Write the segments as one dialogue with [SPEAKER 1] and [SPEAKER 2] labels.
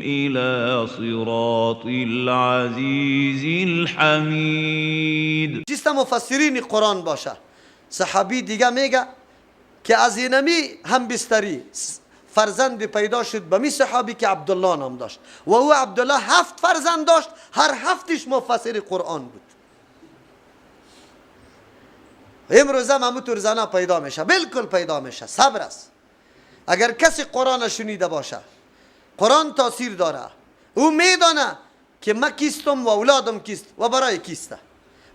[SPEAKER 1] إلى صراط العزيز الحمید.
[SPEAKER 2] چیست مفسرین قرآن باشه. صحابی دیگه میگه که از اینمی هم بستری فرزند پیدا شد به می صحابی که عبدالله نام داشت و او عبدالله 7 فرزند داشت، هر 7ش مفسر قرآن بود. امروز هم همونطور زنا پیدا میشه، بالکل پیدا میشه. صبر است. اگر کسی قرآن شنیده باشه، قرآن تاثیر داره، او میدانه که من کیستم و اولادم کیست و برای کیسته.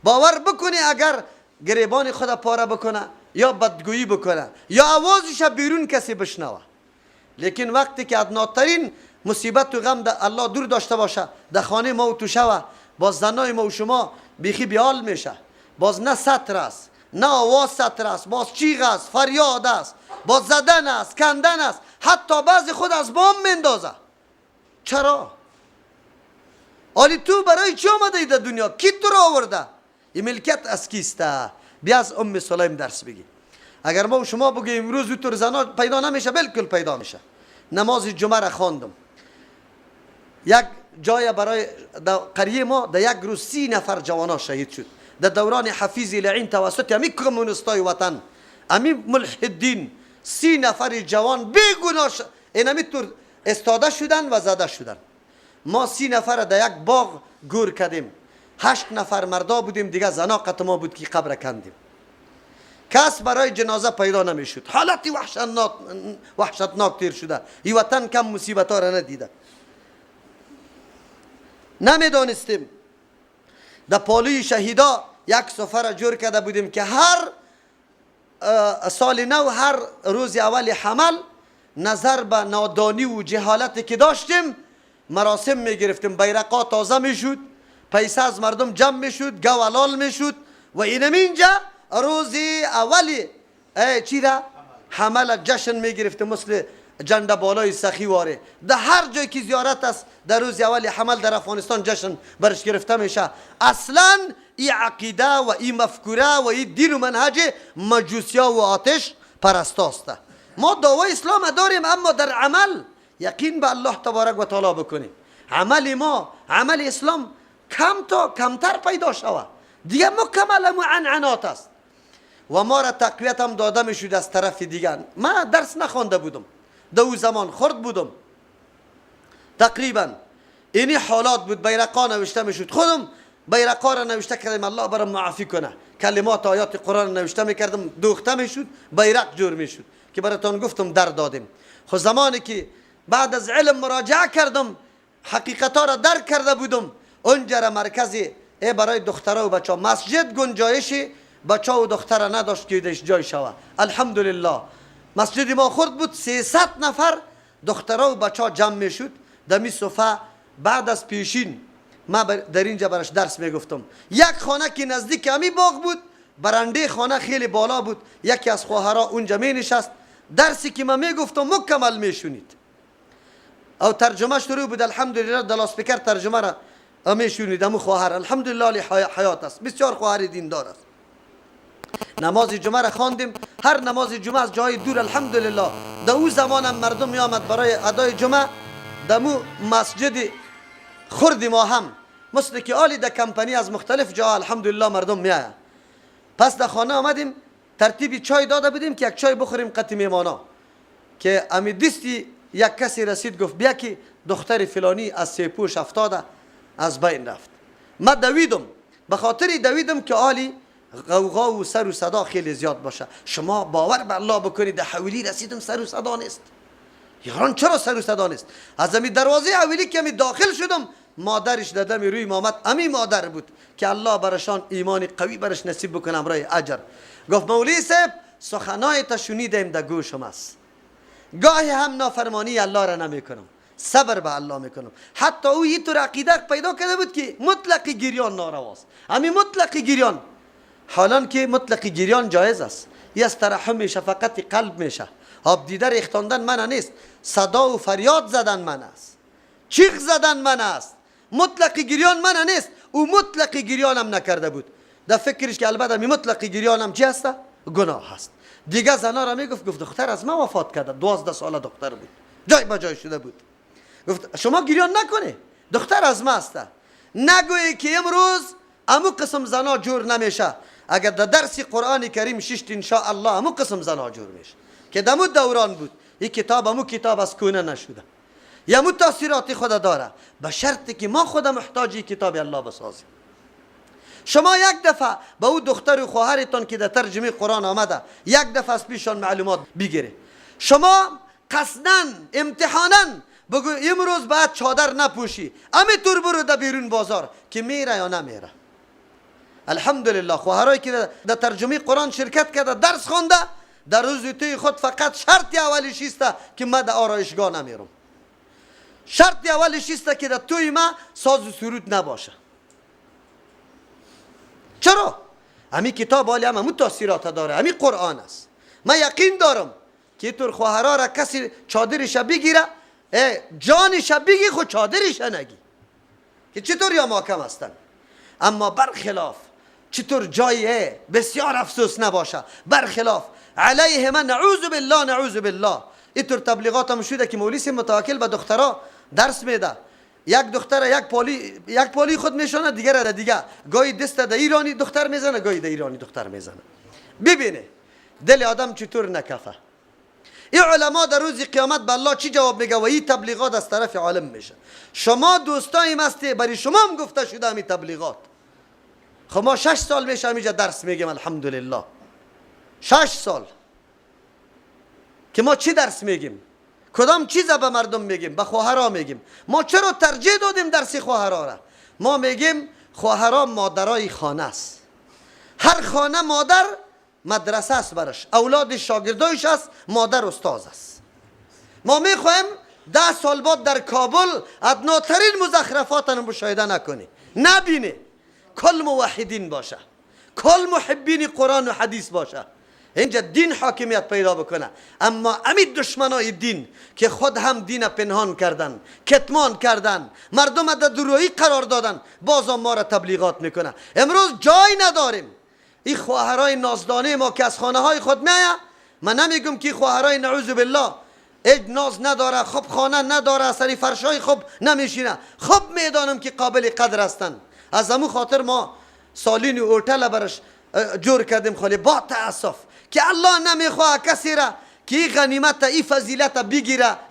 [SPEAKER 2] باور بکنی اگر گریبان خود پاره بکنه یا بدگویی بکنه یا آوازش بیرون کسی بشنوه، لیکن وقتی که ادناترین مصیبت و غم الله دور داشته باشه در خانه ما و تو شوه، باز زنای ما و شما بیخی بیال میشه. باز نه سطر است، نه آواز سطر است، باز چیغ است، فریاد است، باز زدن است، کندن است، حتی بعضی خود از بام مندازه. چرا؟ آلی تو برای چی آمده در دنیا؟ کی تو را آورده؟ این ملکت از کیسته؟ بیا از ام سلیم درس بگی. اگر ما و شما بگیم امروز تو زنا پیدا نمیشه، بالکل پیدا میشه. نماز جمعه را خواندم، یک جای برای قریه ما در یک روز 30 نفر جوانا شهید شد در دوران حفیظ لعین توسط امی کمونستای وطن، امی ملحدین. 30 نفر جوان بیگناه اینمی طور استاده شدن و زده شدن. ما 30 نفر در یک باغ گور کردیم، 8 نفر مردا بودیم، دیگه زناقت ما بود که قبر کندیم. کس برای جنازه پیدا نمیشد. حالتی وحشتناک تیر شده. این وطن کم مصیبت ها را ندیده. نمیدانستیم در پالوی شهیدا یک سفر جور کرده بودیم که هر سال نو، هر روز اول حمل، نظر به نادانی و جهالتی که داشتیم مراسم میگرفتیم. بیرقا تازه میشد، پیسه از مردم جمع میشد، گوالال میشد و اینم اینجا روز اولی چی را؟ حمل جشن میگرفتیم، مثل جنده بالای سخی واره. در هر جای که زیارت است در روز اولی حمل در افغانستان جشن برش گرفته میشه. اصلا این عقیده و این مفکوره و این دین و منهج مجوسیا و آتش پرستاست. ما دعوای اسلام داریم، اما در عمل یقین به الله تبارک و تعالی بکنیم. عمل ما، عمل اسلام کمتر پیدا شود، دیگه مکمل معنعنات است و ما را تقویت هم داده میشود از طرف دیگر. من درس نخوانده بودم، در او زمان خرد بودم تقریبا. اینی حالات بود، بیرقا نوشته میشد، خودم بیرقا را نوشته کردم الله برام معافی کنه، کلمات آیات قرآن نوشته میکردم، دوخته میشد، بیرق جور میشد که براتون گفتم در دادیم. خود زمانی که بعد از علم مراجعه کردم، حقیقتا را درک کرده بودم، اونجا را مرکزی برای دخترها و بچه ها، مسجد گنجایش بچه و دختر نداشت که دیش جای شوه. الحمدلله مسجد ما خرد بود، 300 نفر دخترها و بچه ها جمع میشد در می صفحه. بعد از پیشین ما در اینجا برش درس میگفتم. یک خانه که نزدیک همی باغ بود، برنده خانه خیلی بالا بود، یکی از خواهرها اونجا می نشست، درسی که ما میگفتم مکمل میشونید او ترجمه شروع بود. الحمدلله در لاسپیکر ترجمه را میشونید. امو خواهر الحمدلله حیات است، بسیار خواهر دیندار است. نماز جمعه را خواندیم، هر نماز جمعه از جای دور الحمدلله. در او زمان هم مردم می آمد برای ادای جمعه. در مو مسجد خرد ما هم مثل که آلی در کمپانی از مختلف جا الحمدلله مردم می آید. پس در خانه آمدیم، ترتیبی چای داده بودیم که یک چای بخوریم قطع میمانا، که امی دستی یک کسی رسید گفت بیا که دختر فلانی از سیپوش افتاده از بین رفت. من دویدم، به خاطر دویدم که آلی غوغا و سر و صدا خیلی زیاد باشه. شما باور به الله بکنید در حویلی رسیدم سر و صدا نیست. یاران چرا سر و صدا نیست؟ از امی دروازه حویلی که امی داخل شدم، مادرش دادم روی مامت، امی مادر بود که الله برشان ایمان قوی برش نصیب بکنم برای اجر. گفت مولوی صاحب سخنای تا شنیدم در گوشم است، گاهی هم نافرمانی الله را نمیکنم، صبر به الله میکنم. حتی او یه طور عقیده پیدا کرده بود که مطلق گریان نارواست. امی مطلق گریان، حالان که مطلق گریان جایز است، یه از ترحم شفقت قلب میشه. آب دیده ریختاندن من نیست، صدا و فریاد زدن من است، چیخ زدن من است. مطلق گریان من نیست، او مطلق گریان هم نکرده بود. در فکرش که البته می مطلق گریان هم چی هست؟ گناه هست. دیگه زنا را میگفت، گفت دختر از ما وفات کرده، 12 ساله دختر بود، جای به جای شده بود. گفت شما گریان نکنه، دختر از ما است. نگویی که امروز امو قسم زنا جور نمیشه. اگر در درس قرآن کریم ششت ان شاء الله امو قسم زنا جور میشه که دمو دوران بود. این کتاب امو کتاب از کونه نشده، یمو تاثیرات خود داره، به شرطی که ما خود محتاجی کتاب الله بسازیم. شما یک دفعه به او دختر و خواهرتان که در ترجمه قرآن آمده یک دفعه از پیشان معلومات بگیره. شما قصداً امتحاناً بگو امروز باید چادر نپوشی، امی طور برو در بیرون بازار، که میره یا نمیره. الحمدلله خواهرایی که در ترجمه قرآن شرکت کرده درس خونده، در روز توی خود فقط شرط اولیش است که من در آرایشگاه نمیرم. شرط اولیش است که در توی ما ساز و سرود نباشه. چرا؟ امی کتاب والی همون تاثیرات داره، امی قرآن است. من یقین دارم که طور خواهرها را کسی چادرش بگیره، جانش بگی خود چادرش نگی که چطور یا محکم هستن. اما برخلاف چطور جایی بسیار افسوس نباشه، برخلاف علیه من نعوذ بالله نعوذ بالله. اینطور تبلیغات هم شده که مولیسی متوکل به دخترها درس میده، یک دختر یک پولی خود میشونه، دیگر را دیگه گاهی دست در ایرانی دختر میزنه، گاهی در ایرانی دختر میزنه. ببینه دل آدم چطور نکفه. این علما در روز قیامت به الله چی جواب میگه؟ و این تبلیغات از طرف عالم میشه. شما دوستایم هستی، برای شما هم گفته شده همین تبلیغات. خب ما 6 سال میشه همینجا درس میگیم الحمدلله. 6 سال که ما چی درس میگیم؟ کدام چیزا به مردم میگیم؟ به خواهرها میگیم. ما چرا ترجیح دادیم درس خواهرها را؟ ما میگیم خواهرها مادرای خانه است. هر خانه مادر مدرسه است برش، اولاد شاگردایش است، مادر استاد است. ما میخوایم 10 سال بعد در کابل ادناترین مزخرفات را مشاهده نکنی، نبینی. کل موحدین باشه، کل محبین قرآن و حدیث باشه، اینجا دین حاکمیت پیدا بکنه. اما امید دشمنای دین که خود هم دین پنهان کردن، کتمان کردن، مردم در درویی قرار دادن، باز ما را تبلیغات میکنه. امروز جای نداریم. این خواهرای نازدانه ما که از خانه های خود میایه، من نمیگم که خواهرای نعوذ بالله اج ناز نداره، خب خانه نداره، سری فرشای خوب نمیشینه، خب میدانم که قابل قدر هستن. از همون خاطر ما سالین و اوتل برش جور کردیم. خالی با تاسف که الله نمیخواه کسی را که این غنیمت این فضیلت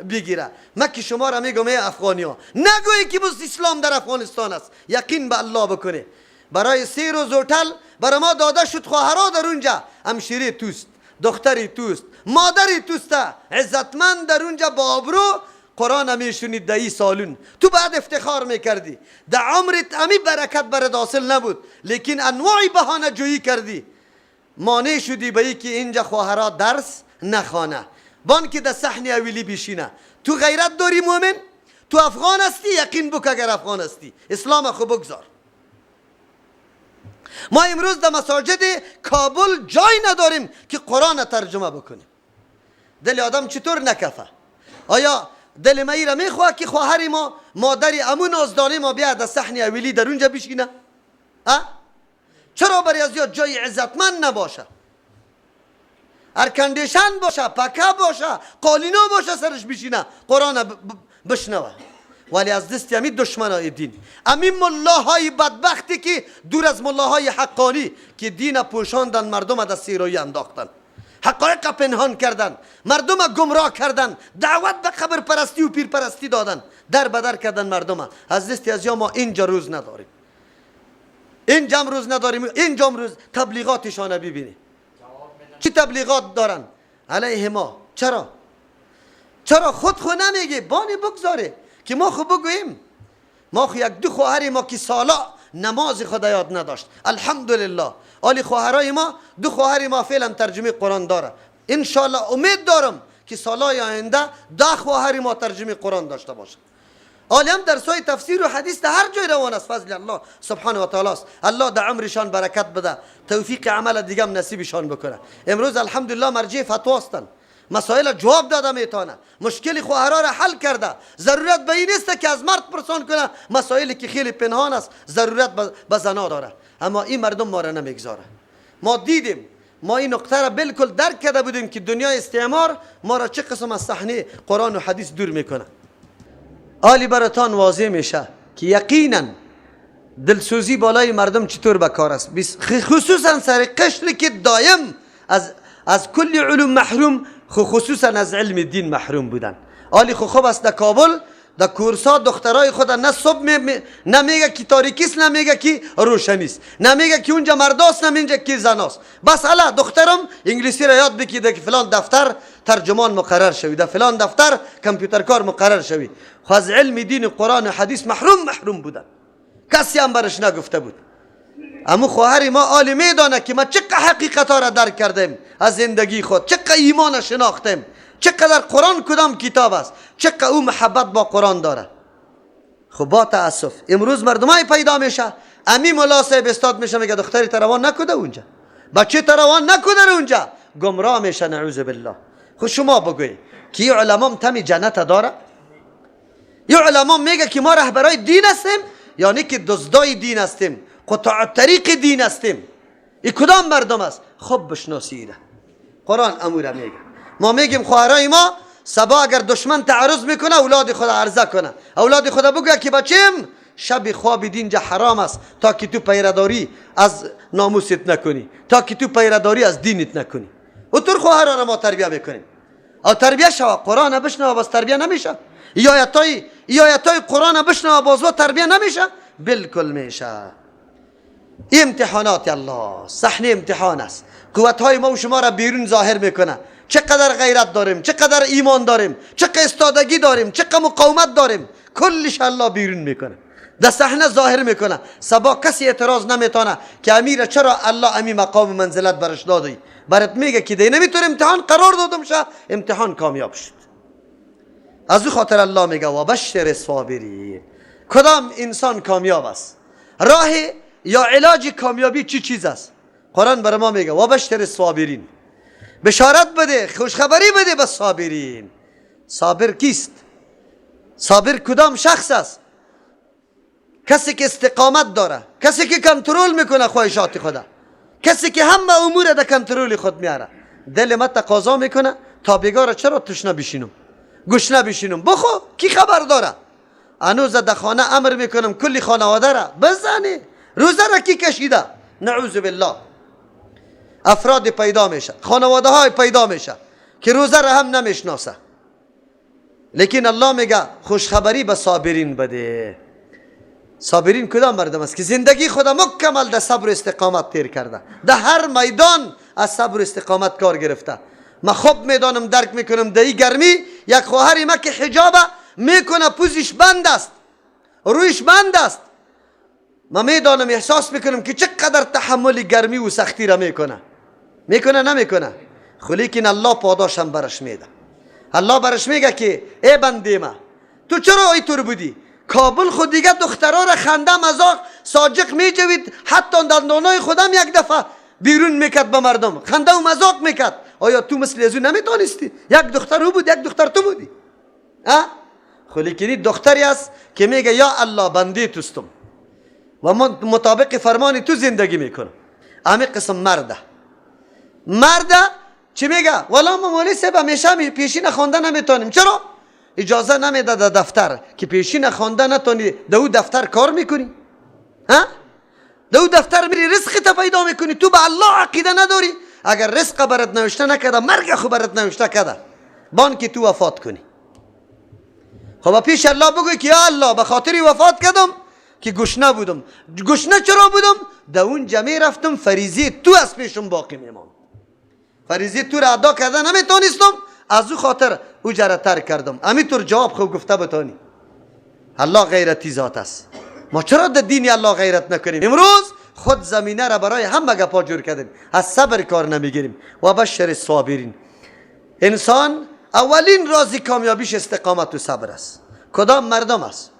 [SPEAKER 2] بگیره. من که شما را میگم ای افغانی ها، نگویی که بس اسلام در افغانستان است. یقین به الله بکنه. برای 3 روز اوتل برای ما داده شد. خواهرها در اونجا همشیره توست، دختری توست، مادری توست، عزتمند در اونجا با آبرو قرآن میشونید در این سالون. تو بعد افتخار میکردی، در عمرت امی برکت برد حاصل نبود، لیکن انواعی بهانه جویی کردی، مانع شدی به که اینجا خواهرها درس نخوانه، بان که در صحن اولی بشینه. تو غیرت داری مومن؟ تو افغان هستی؟ یقین بک اگر افغان هستی اسلام خو بگذار. ما امروز در مساجد کابل جای نداریم که قرآن ترجمه بکنیم. دل آدم چطور نکفه؟ آیا دل ما را میخواه که خواهر ما مادری امون نازدانه ما بیاد در صحن اولی در اونجا بشینه؟ چرا برای از جای عزتمند نباشه؟ ارکندیشن باشه، پکه باشه، قالینو باشه، سرش بشینه قرآن بشنوه. ولی از دست همین دشمنای دین، همین ملاهای بدبختی که دور از ملاهای حقانی که دین پوشاندن، مردم در سیرایی انداختن، حقایق پنهان کردن، مردم گمراه کردن، دعوت به قبر پرستی و پیر پرستی دادن، در بدر کردن مردم. از دست از ما اینجا روز نداریم، اینجا روز نداریم. اینجا روز تبلیغاتشان ببینی چی تبلیغات دارن علیه ما. چرا خود نمیگه؟ بانی بگذاره که ما خود بگوییم. ما خود 1-2 خواهر ما که سالا نماز خدا یاد نداشت، الحمدلله. آلی خواهرای ما 2 خواهر ما فعلا ترجمه قرآن داره. انشالله امید دارم که سالای آینده 10 خواهر ما ترجمه قرآن داشته باشه. آلی هم درسای تفسیر و حدیث در هر جای روان است، فضل الله سبحانه و تعالی است. الله در عمرشان برکت بده، توفیق عمل دیگه هم نصیبشان بکنه. امروز الحمدلله مرجع فتوا هستند، مسائل جواب داده میتونه، مشکل خواهرها را حل کرده. ضرورت به این است که از مرد پرسان کنه مسائلی که خیلی پنهان است، ضرورت به زنا داره. اما این مردم ما را نمیگذاره. ما دیدیم، ما این نقطه را بالکل درک کرده بودیم که دنیا استعمار ما را چه قسم از صحنه قرآن و حدیث دور میکنه. حالی براتان واضح میشه که یقینا دلسوزی بالای مردم چطور به کار است، خصوصا سر قشری که دایم از کل علوم محروم، خصوصا از علم دین محروم بودن. حالی خوب است در کابل در کورسا دخترای خود نه صبح نمیگه که تاریکیست، نمیگه که روشنیست، نمیگه که اونجا مرداست، نمیگه که زناست. بس الا دخترم انگلیسی را یاد بگیره که فلان دفتر ترجمان مقرر شوی، در فلان دفتر کامپیوتر کار مقرر شوی. خو از علم دین قرآن و حدیث محروم بودن، کسی هم برش نگفته بود. اما خواهر ما عالی میدانه که ما چقدر حقیقت ها را درک کردیم از زندگی خود، چقدر ایمان شناختیم، چقدر قرآن کدام کتاب است، چقدر او محبت با قرآن داره. خب با تاسف امروز مردمای پیدا میشه، امی مولا صاحب استاد میشه میگه دختری تروان نکوده اونجا، بچه تروان نکوده اونجا، گمراه میشه نعوذ بالله. خب شما بگوی که این علما تمی جنت داره؟ این علما میگه که ما رهبرای دین هستیم یعنی که دزدای دین هستیم، قطاع طریق دین هستیم؟ این کدام مردم است؟ خب بشناسیده قرآن امور میگه. ما میگیم خواهرای ما صبا اگر دشمن تعرض میکنه اولاد خود عرضه کنه، اولاد خود بگه که بچیم شب خواب دینجا حرام است تا که تو پیرداری از ناموست نکنی، تا که تو پیرداری از دینت نکنی. و طور خواهرها را ما تربیه میکنیم. او تربیه شوا قرآن بشنوه باز تربیه نمیشه، یا آیتای قرآن بشنوه باز تربیه نمیشه، بالکل میشه. امتحانات الله صحنه امتحان است. قوتهای ما و شما را بیرون ظاهر میکنه، چقدر غیرت داریم، چقدر ایمان داریم، چقدر استادگی داریم، چقدر مقاومت داریم، کلش الله بیرون میکنه، در صحنه ظاهر میکنه. صبا کسی اعتراض نمیتونه که امیر چرا الله امی مقام منزلت برش دادی، برات میگه که دی نمیتونه امتحان قرار دادم شه، امتحان کامیاب شد. از او خاطر الله میگه و بشر الصابرین. کدام انسان کامیاب است؟ راه یا علاج کامیابی چی چیز است؟ قرآن بر ما میگه و بشر الصابرین، بشارت بده، خوشخبری بده به صابرین. صابر کیست؟ صابر کدام شخص است؟ کسی که استقامت داره، کسی که کنترل میکنه خواهشات خدا، کسی که همه امور در کنترل خود میاره. دل ما تقاضا میکنه تا بگاره چرا تشنه بشینم، گشنه بشینم، بخو کی خبر داره؟ انوز در خانه امر میکنم کلی خانواده را بزنی، روزه را کی کشیده؟ نعوذ بالله. افراد پیدا میشه، خانواده های پیدا میشه که روزه را هم نمیشناسه. لیکن الله میگه خوشخبری به صابرین بده. صابرین کدام مردم است که زندگی خدا مکمل در صبر و استقامت تیر کرده، در هر میدان از صبر و استقامت کار گرفته. ما خوب میدانم، درک میکنم در این گرمی یک خواهری ما که حجاب میکنه پوزش بند است، رویش بند است، ما میدانم، احساس میکنم که چقدر تحمل گرمی و سختی را میکنه نمیکنه. خو لیکن الله پاداشم برش میده. الله برش میگه که ای بنده ما تو چرا اینطور بودی؟ کابل خود دیگه دخترها را خنده مزاق ساجق میجوید، حتی دندانای خودم یک دفعه بیرون میکرد به مردم، خنده و مزاق میکرد. آیا تو مثل ازو نمیتونستی؟ یک دختر او بود، یک دختر تو بودی. خو لیکن دختری است که میگه یا الله بنده توستم و من مطابق فرمان تو زندگی میکنم. امی قسم مرده چی میگه؟ والا ما مولی صاحب همیشه پیشین خوانده نمیتونیم. چرا؟ اجازه نمیده در دفتر که پیشین خوانده نتونی در او دفتر کار میکنی؟ در او دفتر میری رزق تا پیدا میکنی. تو به الله عقیده نداری؟ اگر رزق برات نوشته نکده، مرگ خو برات نوشته کده، بان که تو وفات کنی. خب پیش الله بگوی که یا الله به خاطری وفات کردم که گشنه بودم. گشنه چرا بودم؟ در اون جمعه رفتم فریضه تو از پیشم باقی میمان، فریضه تو را ادا کرده نمیتونستم، از او خاطر او جره ترک کردم. امیطور جواب خوب گفته بتانی. الله غیرتی ذات است. ما چرا در دین الله غیرت نکنیم؟ امروز خود زمینه را برای همه گپا جور کردیم، از صبر کار نمیگیریم. و بشر الصابرین. انسان اولین رازی کامیابیش استقامت و صبر است. کدام مردم است؟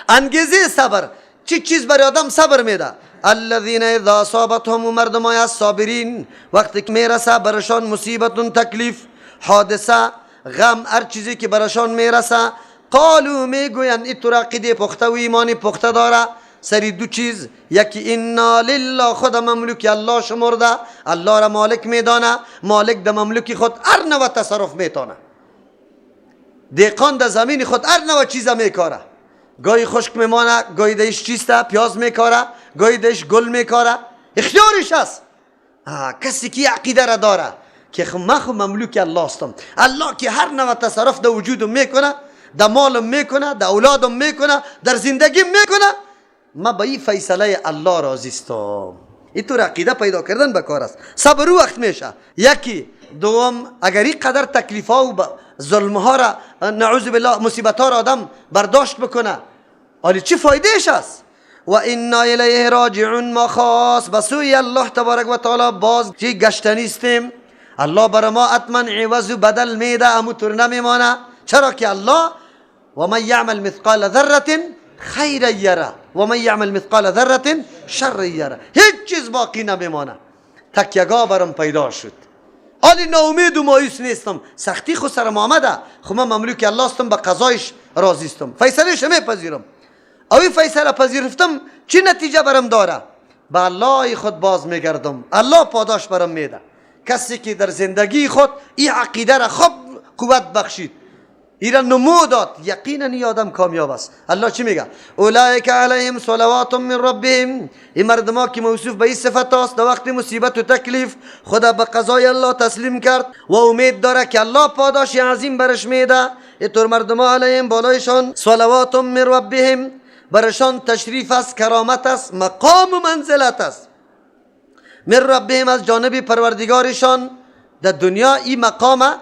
[SPEAKER 2] انگیزه صبر چی چیز برای آدم صبر میده؟ الذین اذا اصابتهم، مردمای از صابرین وقتی که میرسه برشان مصیبت، تکلیف، حادثه، غم، هر چیزی که برشان میرسه، قالو میگوین ایتو را عقیده پخته و ایمانی پخته داره سری دو چیز، یکی انا لله، خود مملوک الله شمرده، الله را مالک میدانه، مالک در مملوک خود هر نوع تصرف میتونه. دهقان در زمین خود هر نوع چیز میکاره، گاهی خشک میمانه، گاهی دیش چیسته پیاز میکاره، گاهی دیش گل میکاره، اختیارش است. کسی که عقیده را داره که من خود مملوک الله هستم، الله که هر نوع تصرف در وجودم میکنه، در مالم میکنه، در اولادم میکنه، در زندگیم میکنه، من به این فیصله الله راضی هستم. اینطور عقیده پیدا کردن بکار است. صبر وقت میشه. یکی دوم، اگر این قدر تکلیف ها و ظلم ها را نعوذ بالله مصیبت ها را آدم برداشت بکنه، ولی چی فایدهش است؟ و انا الیه راجعون، ما خاص به سوی الله تبارک و تعالی باز چی گشتنی استیم. الله بر ما حتما عوض و بدل میده، همونطور نمیمانه. چرا که الله و من یعمل مثقال ذره خیر یره و من یعمل مثقال ذره شر یره، هیچ چیز باقی نمیمانه. تکیه‌گاه برام پیدا شد، حالی ناامید و مایوس نیستم. سختی خود سرم آمده، خب من مملوک الله هستم، به قضایش راضی هستم، فیصلهش میپذیرم. اوی فیصله پذیرفتم، چی نتیجه برام داره؟ به الله خود باز میگردم، الله پاداش برام میده. کسی که در زندگی خود این عقیده را خوب قوت بخشید، ایرا نمو داد، یقینا این آدم کامیاب است. الله چی میگه؟ اولئک علیهم صلوات من ربهم، این مردما که موصوف به این صفت است، در وقت مصیبت و تکلیف خدا به قضای الله تسلیم کرد و امید داره که الله پاداش عظیم برش میده. اینطور مردما علیهم بالایشان صلوات من ربهم، برشان تشریف است، کرامت است، مقام و منزلت است. من ربهم، از جانب پروردگارشان. در دنیا این مقام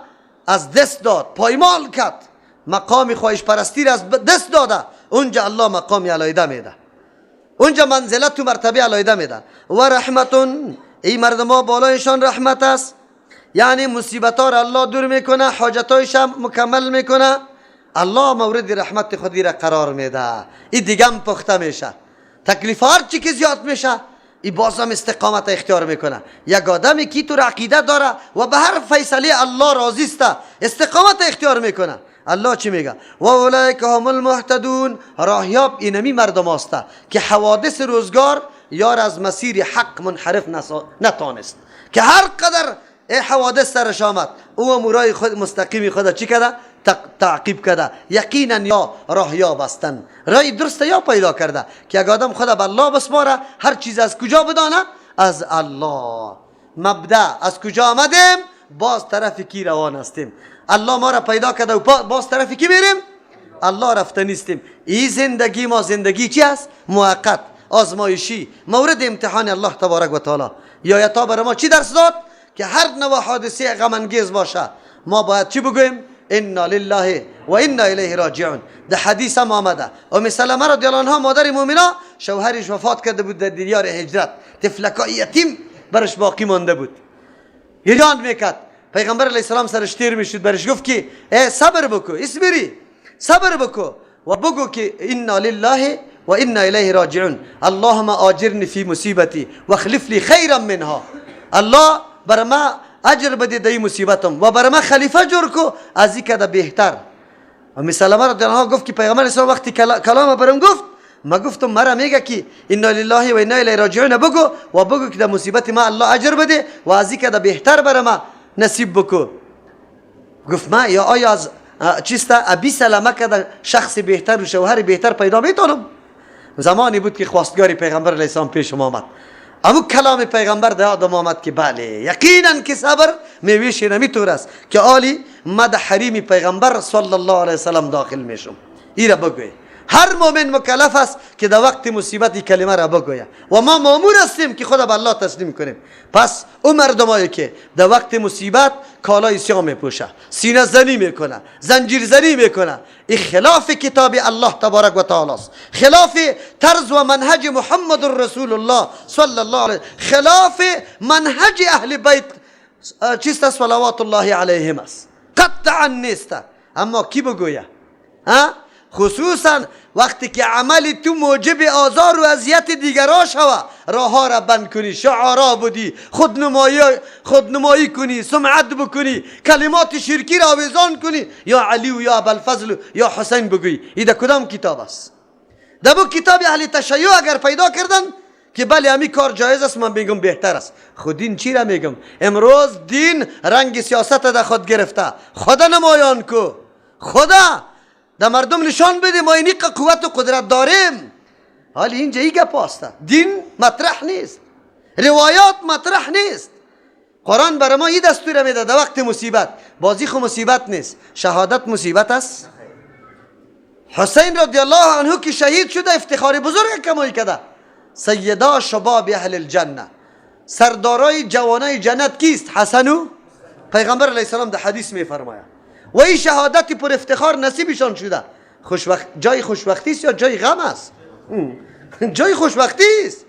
[SPEAKER 2] از دست داد، پایمال کرد، مقام خواهش پرستی را از دست داده، اونجا الله مقام علیحده میده، اونجا منزلت و مرتبه علیحده میده. و رحمتون، این مردم ها بالایشان رحمت است، یعنی مصیبت ها را الله دور میکنه، حاجت هایش مکمل میکنه، الله مورد رحمت خودی را قرار میده. این دیگه هم پخته میشه، تکلیف هر چی که زیاد میشه، این بازم استقامت اختیار میکنه. یک آدمی که تو عقیده داره و به هر فیصله الله راضی است، استقامت اختیار میکنه. الله چی میگه؟ و اولئک هم المهتدون، راهیاب اینمی مردم است که حوادث روزگار یار از مسیر حق منحرف نتانست، که هر قدر حوادث سرش آمد او امورای خود مستقیم خود چی کرده؟ تعقیب کرده. یقینا یا راهیاب هستند، راه درست یا پیدا کرده. که اگر آدم خود به الله بسپاره، هر چیز از کجا بدانه؟ از الله. مبدا از کجا آمدیم؟ باز طرف کی روان هستیم. الله ما را پیدا کرده و باز طرف کی میریم؟ الله رفته نیستیم. این زندگی ما زندگی چی است؟ موقت، آزمایشی، مورد امتحان الله تبارک و تعالی. یا تا برای ما چی درس داد؟ که هر نوع حادثه غم انگیز باشه، ما باید چی بگویم؟ انا لله و انا الیه راجعون. در حدیث هم آمده ام سلمه رضی الله عنها مادر مومنه، شوهرش وفات کرده بود در دیار هجرت، طفلکای یتیم برش باقی مانده بود. گریان میکرد، پیغمبر علیه السلام سرش تیر میشد، برش گفت که صبر بکو، اسبری، صبر بکو و بگو که انا لله و انا الیه راجعون. اللهم آجرنی فی مصیبتی و اخلف لی خیرا منها. الله بر ما اجر بده در این مصیبتم و بر ما خلیفه جور کو از این کده بهتر. ام سلمه رضی الله عنها گفت که پیغمبر اسلام وقتی کلام برام گفت، ما گفتم مرا میگه که انا لله و انا الیه راجعون، بگو و بگو که در مصیبت ما الله اجر بده و از این کده بهتر بر ما نصیب بکو. گفت ما یا آیا از چیستا ابی سلمه کده شخص بهتر و شوهر بهتر پیدا میتونم؟ زمانی بود که خواستگاری پیغمبر علیه السلام پیش آمد، اما کلام پیغمبر در آدم آمد که بله یقینا که صبر میویش نمیطور است که آلی مد حریم پیغمبر صلی الله علیه وسلم داخل میشم. این را بگوی، هر مومن مکلف است که در وقت مصیبت این کلمه را بگوید و ما مامور هستیم که خدا به الله تسلیم کنیم. پس اون مردمایی که در وقت مصیبت کالای سیاه میپوشه، سینه زنی میکنه، زنجیر زنی میکنه، این خلاف کتاب الله تبارک و تعالی است، خلاف طرز و منهج محمد رسول الله صلی الله علیه، خلاف منهج اهل بیت چیست صلوات الله علیهم است، قطعا نیست. اما کی بگوید؟ خصوصا وقتی که عمل تو موجب آزار و اذیت دیگران شوه، راه ها را بند کنی، شعارا بودی، خودنمایی کنی، سمعت بکنی، کلمات شرکی را آویزان کنی، یا علی و یا ابوالفضل یا حسین بگویی. این در کدام کتاب است؟ در بو کتاب اهل تشیع اگر پیدا کردن که بله همی کار جایز است، من میگم بهتر است. خود دین چی را میگم؟ امروز دین رنگ سیاست در خود گرفته. خدا نمایان کو، خدا در مردم نشان بده ما اینی قوت و قدرت داریم. حالی اینجا ای گپ است. دین مطرح نیست، روایات مطرح نیست. قرآن برای ما این دستور میده در وقت مصیبت. بازی خو مصیبت نیست، شهادت مصیبت است. حسین رضی الله عنه که شهید شده افتخار بزرگ کمایی کرده. سیدا شباب اهل الجنه، سردارای جوانای جنت کیست؟ حسن. پیغمبر علیه السلام در حدیث میفرماید و این شهادتی پر افتخار نصیبشان شده. جای خوشبختی است یا جای غم است؟ جای خوشبختی است.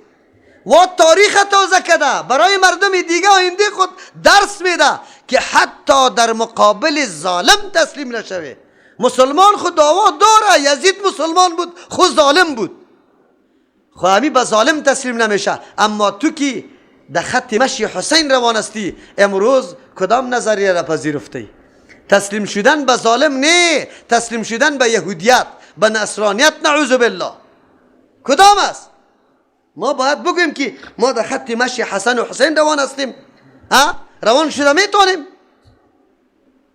[SPEAKER 2] و تاریخ تازه کرده برای مردم دیگه آینده خود درس میده که حتی در مقابل ظالم تسلیم نشوه. مسلمان خود دعوا داره، یزید مسلمان بود خود ظالم بود، خو همی به ظالم تسلیم نمیشه. اما تو که در خط مشی حسین روان استی، امروز کدام نظریه را پذیرفتی؟ تسلیم شدن به ظالم نه، تسلیم شدن به یهودیت، به نصرانیت، نعوذ بالله. کدام است؟ ما باید بگویم که ما در خط مشی حسن و حسین روان هستیم. روان شده میتونیم؟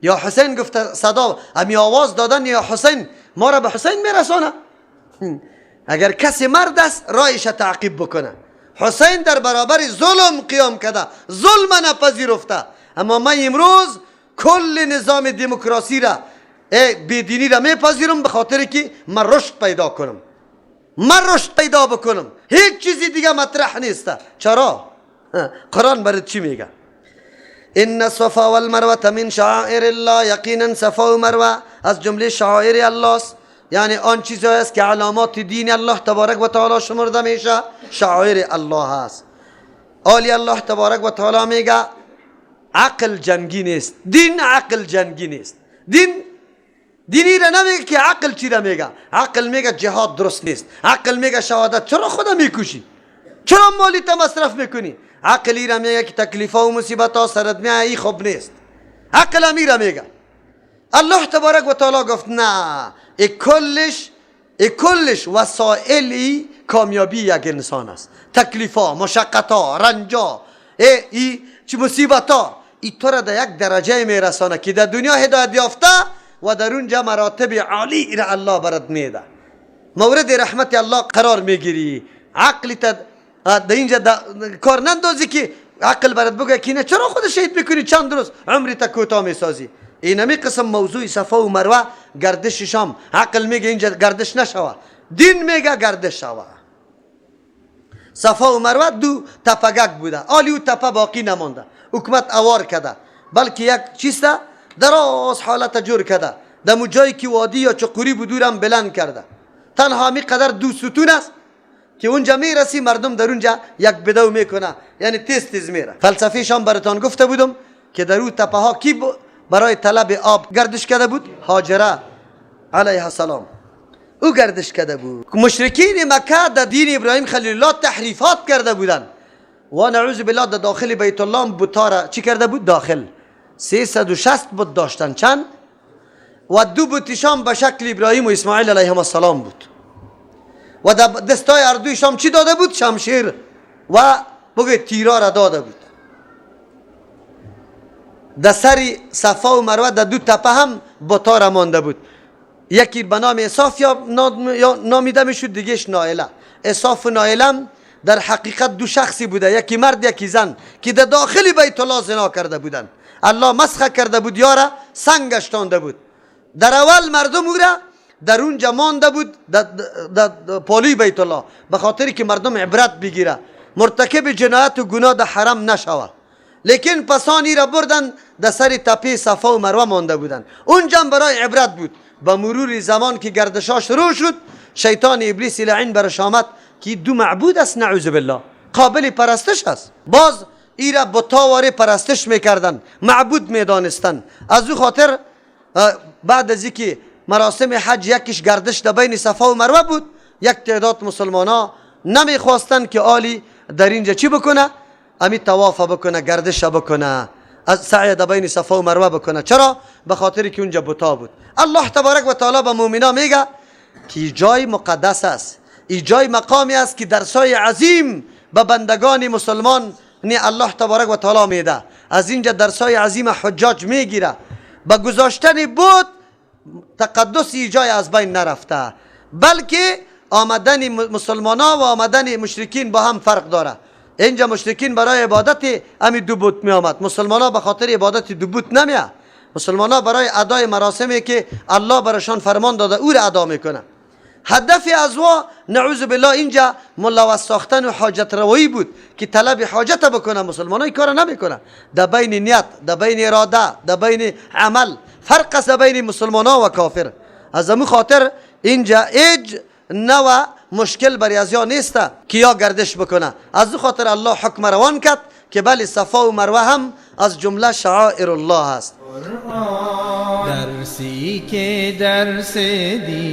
[SPEAKER 2] یا حسین گفت صدا امی آواز دادن یا حسین ما را به حسین میرسانه. اگر کسی مرد است رایش تعقیب بکنه. حسین در برابر ظلم قیام کرده، ظلم نپذیرفته. اما من امروز کل نظام دموکراسی را، بیدینی را میپذیرم به خاطر که من رشد پیدا کنم، من رشد پیدا بکنم. هیچ چیزی دیگه مطرح نیست. چرا؟ قرآن برات چی میگه؟ ان الصفا والمروه من شعائر الله. یقینا صفا و مروه از جمله شعائر الله است، یعنی آن چیزایی است که علامات دین الله تبارک و تعالی شمرده میشه، شعائر الله است. آلی الله تبارک و تعالی میگه عقل جنگی نیست، دین عقل جنگی نیست. دینی را نمیگه که عقل چی را میگه. عقل میگه جهاد درست نیست، عقل میگه شهادت چرا خدا میکشی، چرا مالی تا مصرف میکنی. عقلی را میگه که تکلیفا و مصیبت ها سرت میایه ای خوب نیست. عقل امی را میگه. الله تبارک و تعالی گفت نه، کلش وسائلی کامیابی یک انسان است. تکلیفا، مشقتا، رنجا، چه مصیبتا، ای تو را در یک درجه میرسانه که در دنیا هدایت یافته و در اونجا مراتب عالی را الله برات میده، مورد رحمت الله قرار میگیری. عقل تا در اینجا کار نندازی که عقل برات بگه که نه چرا خود شهید میکنی، چند روز عمری تا کوتاه میسازی. اینمی قسم موضوع صفا و مروه گردش شام. عقل میگه اینجا گردش نشوه، دین میگه گردش شوه. صفا و مروه دو تپگک بوده، آلی و تپه باقی نمانده، حکومت اوار کرده، بلکه یک چیز دراز حالت جور کرده. دمو جایی که وادی یا چقوری بودورم بلند کرده. تنها می قدر دو ستون است که اونجا میرسی مردم در اونجا یک بدو میکنه، یعنی تیز میره. فلسفه شام براتان گفته بودم که در اون تپه ها کی برای طلب آب گردش کرده بود؟ هاجره علیه السلام، او گردش کرده بود. مشرکین مکه در دین ابراهیم خلیل الله تحریفات کرده بودن و نعوذ بالله در داخل بیت الله بتارا چی کرده بود؟ داخل 360 بت داشتن. چند؟ و دو بتشان به شکل ابراهیم و اسماعیل علیهم السلام بود و در دستای اردوی شام چی داده بود؟ شمشیر و بگه تیرا را داده بود. در سر صفا و مروه در دو تپه هم بتا را مانده بود. یکی به نام اصاف یا نامیده میشد، دیگهش نائله. اصاف و نائله در حقیقت دو شخصی بوده، یکی مرد یکی زن، که در داخل بیت الله زنا کرده بودن. الله مسخ کرده بود، یارا سنگش تانده بود. در اول مردم او را در اونجا مانده بود در پالوی بیت الله، به خاطری که مردم عبرت بگیره، مرتکب جنایت و گناه در حرم نشوه. لیکن پسانی را بردن در سر تپه صفا و مروه مانده بودن، اونجا برای عبرت بود. با مرور زمان که گردشا شروع شد، شیطان ابلیس لعین برش آمد که دو معبود است، نعوذ بالله، قابل پرستش است. باز ای را بتاواره پرستش میکردن، معبود میدانستن. از او خاطر بعد از اینکه مراسم حج یکیش گردش در بین صفا و مروه بود، یک تعداد مسلمان ها نمیخواستن که آلی در اینجا چی بکنه؟ امی طواف بکنه، گردش بکنه، از سعی در بین صفا و مروه بکنه. چرا؟ به خاطری که اونجا بتا بود. الله تبارک و تعالی به مؤمنا میگه که جای مقدس است، این جای مقامی است که درسای عظیم به بندگان مسلمان الله تبارک و تعالی میده. از اینجا درسای عظیم حجاج میگیره. با گذاشتن بود تقدس جای از بین نرفته، بلکه آمدن مسلمان ها و آمدن مشرکین با هم فرق داره. اینجا مشرکین برای عبادت همین دو بت می آمد، مسلمان ها به خاطر عبادت دو بت نمیاد. مسلمان ها برای ادای مراسمی که الله برشان فرمان داده او را ادا میکنه. هدف از وا نعوذ بالله اینجا ملوث ساختن و حاجت روایی بود که طلب حاجت بکنه. مسلمان ها این کار نمیکنه. در بین نیت، در بین اراده، در بین عمل فرق است بین مسلمان ها و کافر. از همون خاطر اینجا هیچ نوع مشکل برای از یا نیست که یا گردش بکنه. از خاطر الله حکم روان کرد که بله صفا و مروه هم از جمله شعائر الله است.
[SPEAKER 3] درسی که درس دی